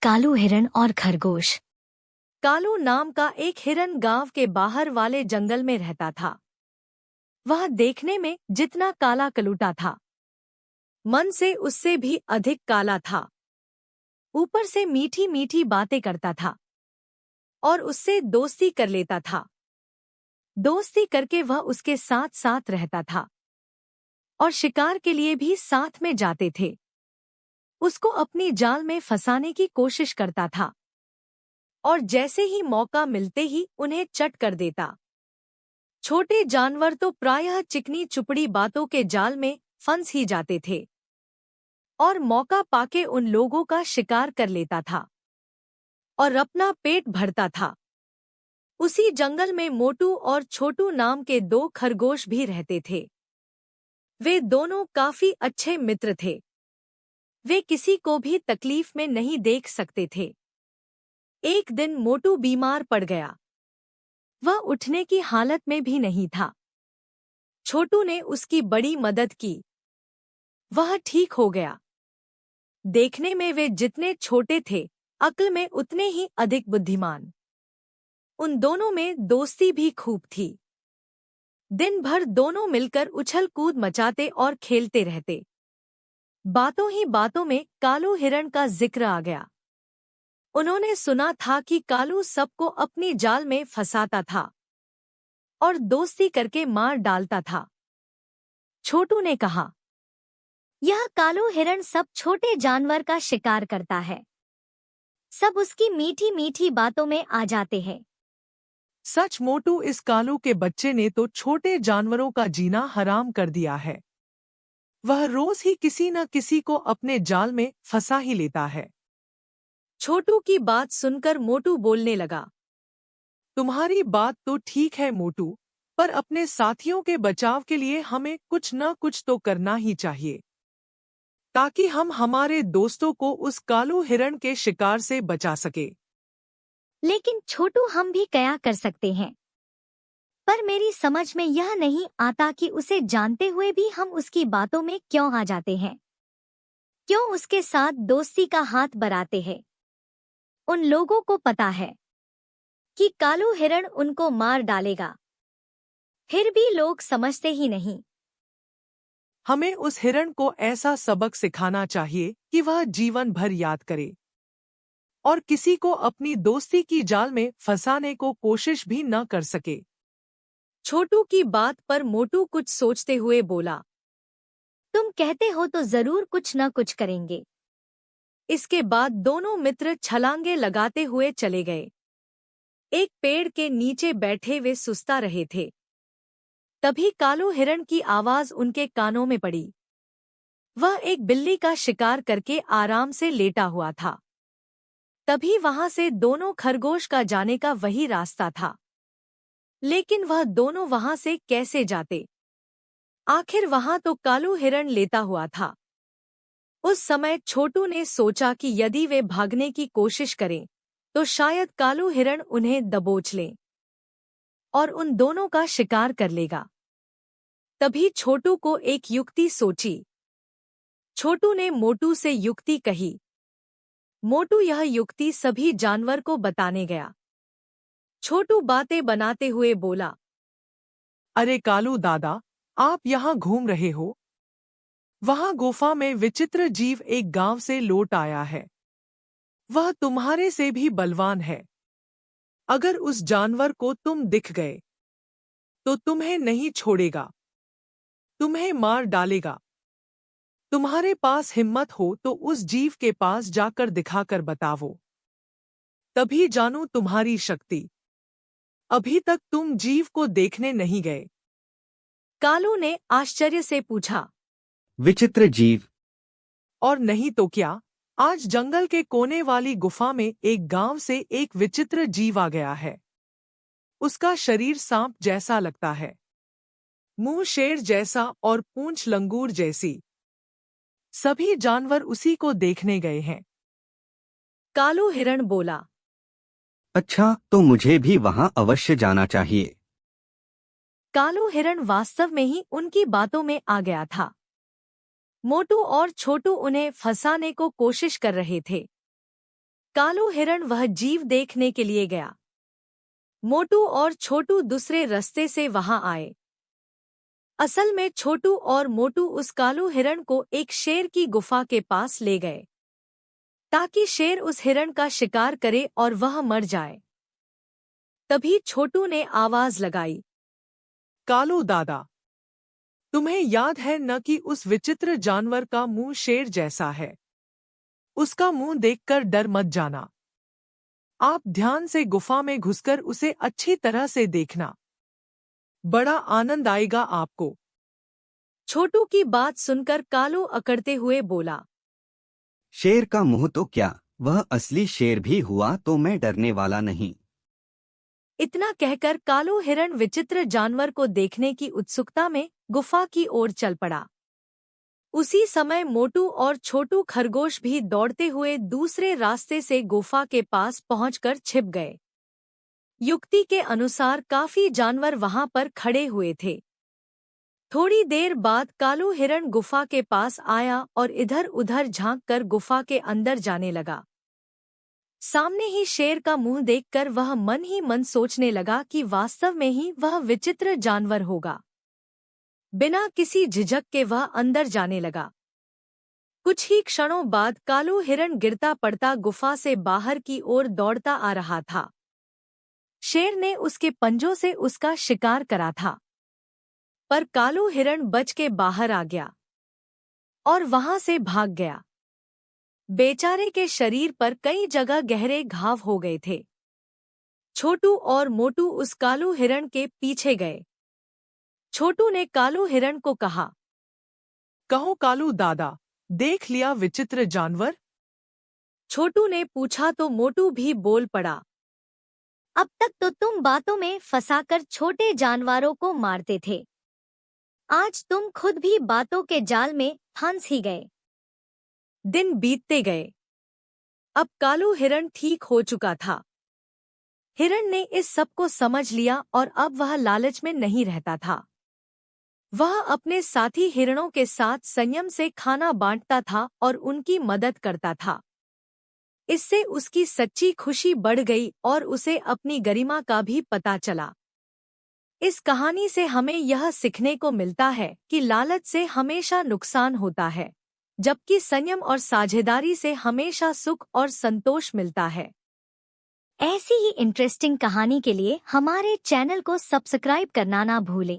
कालू हिरण और खरगोश। कालू नाम का एक हिरन गांव के बाहर वाले जंगल में रहता था। वह देखने में जितना काला कलूटा था, मन से उससे भी अधिक काला था। ऊपर से मीठी मीठी बातें करता था और उससे दोस्ती कर लेता था। दोस्ती करके वह उसके साथ साथ रहता था और शिकार के लिए भी साथ में जाते थे। उसको अपनी जाल में फंसाने की कोशिश करता था और जैसे ही मौका मिलते ही उन्हें चट कर देता। छोटे जानवर तो प्रायः चिकनी चुपड़ी बातों के जाल में फंस ही जाते थे और मौका पाके उन लोगों का शिकार कर लेता था और अपना पेट भरता था। उसी जंगल में मोटू और छोटू नाम के दो खरगोश भी रहते थे। वे दोनों काफी अच्छे मित्र थे। वे किसी को भी तकलीफ में नहीं देख सकते थे। एक दिन मोटू बीमार पड़ गया। वह उठने की हालत में भी नहीं था। छोटू ने उसकी बड़ी मदद की। वह ठीक हो गया। देखने में वे जितने छोटे थे, अक्ल में उतने ही अधिक बुद्धिमान। उन दोनों में दोस्ती भी खूब थी। दिन भर दोनों मिलकर उछल कूद मचाते और खेलते रहते। बातों ही बातों में कालू हिरण का जिक्र आ गया। उन्होंने सुना था कि कालू सबको अपनी जाल में फंसाता था और दोस्ती करके मार डालता था। छोटू ने कहा, यह कालू हिरण सब छोटे जानवर का शिकार करता है। सब उसकी मीठी मीठी बातों में आ जाते हैं। सच मोटू, इस कालू के बच्चे ने तो छोटे जानवरों का जीना हराम कर दिया है। वह रोज ही किसी न किसी को अपने जाल में फंसा ही लेता है। छोटू की बात सुनकर मोटू बोलने लगा, तुम्हारी बात तो ठीक है मोटू, पर अपने साथियों के बचाव के लिए हमें कुछ न कुछ तो करना ही चाहिए, ताकि हम हमारे दोस्तों को उस कालू हिरण के शिकार से बचा सके। लेकिन छोटू, हम भी क्या कर सकते हैं? पर मेरी समझ में यह नहीं आता कि उसे जानते हुए भी हम उसकी बातों में क्यों आ जाते हैं। क्यों उसके साथ दोस्ती का हाथ बढ़ाते हैं? उन लोगों को पता है कि कालू हिरण उनको मार डालेगा, फिर भी लोग समझते ही नहीं। हमें उस हिरण को ऐसा सबक सिखाना चाहिए कि वह जीवन भर याद करे और किसी को अपनी दोस्ती की जाल में फंसाने को कोशिश भी न कर सके। छोटू की बात पर मोटू कुछ सोचते हुए बोला, तुम कहते हो तो जरूर कुछ न कुछ करेंगे। इसके बाद दोनों मित्र छलांगे लगाते हुए चले गए। एक पेड़ के नीचे बैठे वे सुस्ता रहे थे। तभी कालू हिरण की आवाज उनके कानों में पड़ी। वह एक बिल्ली का शिकार करके आराम से लेटा हुआ था। तभी वहां से दोनों खरगोश का जाने का वही रास्ता था। लेकिन वह दोनों वहां से कैसे जाते? आखिर वहां तो कालू हिरण लेटा हुआ था। उस समय छोटू ने सोचा कि यदि वे भागने की कोशिश करें तो शायद कालू हिरण उन्हें दबोच ले और उन दोनों का शिकार कर लेगा। तभी छोटू को एक युक्ति सोची। छोटू ने मोटू से युक्ति कही। मोटू यह युक्ति सभी जानवर को बताने गया। छोटू बातें बनाते हुए बोला, अरे कालू दादा, आप यहाँ घूम रहे हो? वहाँ गुफा में विचित्र जीव एक गांव से लौट आया है। वह तुम्हारे से भी बलवान है। अगर उस जानवर को तुम दिख गए तो तुम्हें नहीं छोड़ेगा, तुम्हें मार डालेगा। तुम्हारे पास हिम्मत हो तो उस जीव के पास जाकर दिखाकर बताओ, तभी जानूं तुम्हारी शक्ति। अभी तक तुम जीव को देखने नहीं गए। कालू ने आश्चर्य से पूछा, विचित्र जीव? और नहीं तो क्या, आज जंगल के कोने वाली गुफा में एक गांव से एक विचित्र जीव आ गया है। उसका शरीर सांप जैसा लगता है, मुंह शेर जैसा और पूंछ लंगूर जैसी। सभी जानवर उसी को देखने गए हैं। कालू हिरण बोला, अच्छा, तो मुझे भी वहां अवश्य जाना चाहिए। कालू हिरण वास्तव में ही उनकी बातों में आ गया था। मोटू और छोटू उन्हें फंसाने को कोशिश कर रहे थे। कालू हिरण वह जीव देखने के लिए गया। मोटू और छोटू दूसरे रास्ते से वहां आए। असल में छोटू और मोटू उस कालू हिरण को एक शेर की गुफा के पास ले गए ताकि शेर उस हिरण का शिकार करे और वह मर जाए। तभी छोटू ने आवाज लगाई, कालू दादा, तुम्हें याद है न कि उस विचित्र जानवर का मुंह शेर जैसा है? उसका मुंह देखकर डर मत जाना। आप ध्यान से गुफा में घुसकर उसे अच्छी तरह से देखना। बड़ा आनंद आएगा आपको। छोटू की बात सुनकर कालू अकड़ते हुए बोला, शेर का मुंह तो क्या, वह असली शेर भी हुआ तो मैं डरने वाला नहीं। इतना कहकर कालू हिरण विचित्र जानवर को देखने की उत्सुकता में गुफा की ओर चल पड़ा। उसी समय मोटू और छोटू खरगोश भी दौड़ते हुए दूसरे रास्ते से गुफा के पास पहुंचकर छिप गए। युक्ति के अनुसार काफी जानवर वहां पर खड़े हुए थे। थोड़ी देर बाद कालू हिरण गुफा के पास आया और इधर उधर झांककर गुफा के अंदर जाने लगा। सामने ही शेर का मुंह देखकर वह मन ही मन सोचने लगा कि वास्तव में ही वह विचित्र जानवर होगा। बिना किसी झिझक के वह अंदर जाने लगा। कुछ ही क्षणों बाद कालू हिरण गिरता पड़ता गुफा से बाहर की ओर दौड़ता आ रहा था। शेर ने उसके पंजों से उसका शिकार करा था, पर कालू हिरण बच के बाहर आ गया और वहां से भाग गया। बेचारे के शरीर पर कई जगह गहरे घाव हो गए थे। छोटू और मोटू उस कालू हिरण के पीछे गए। छोटू ने कालू हिरण को कहा, कहो कालू दादा, देख लिया विचित्र जानवर? छोटू ने पूछा तो मोटू भी बोल पड़ा, अब तक तो तुम बातों में फंसाकर छोटे जानवरों को मारते थे। आज तुम खुद भी बातों के जाल में फंस ही गए। दिन बीतते गए। अब कालू हिरण ठीक हो चुका था। हिरण ने इस सब को समझ लिया और अब वह लालच में नहीं रहता था। वह अपने साथी हिरणों के साथ संयम से खाना बांटता था और उनकी मदद करता था। इससे उसकी सच्ची खुशी बढ़ गई और उसे अपनी गरिमा का भी पता चला। इस कहानी से हमें यह सीखने को मिलता है कि लालच से हमेशा नुकसान होता है, जबकि संयम और साझेदारी से हमेशा सुख और संतोष मिलता है। ऐसी ही इंटरेस्टिंग कहानी के लिए हमारे चैनल को सब्सक्राइब करना ना भूलें।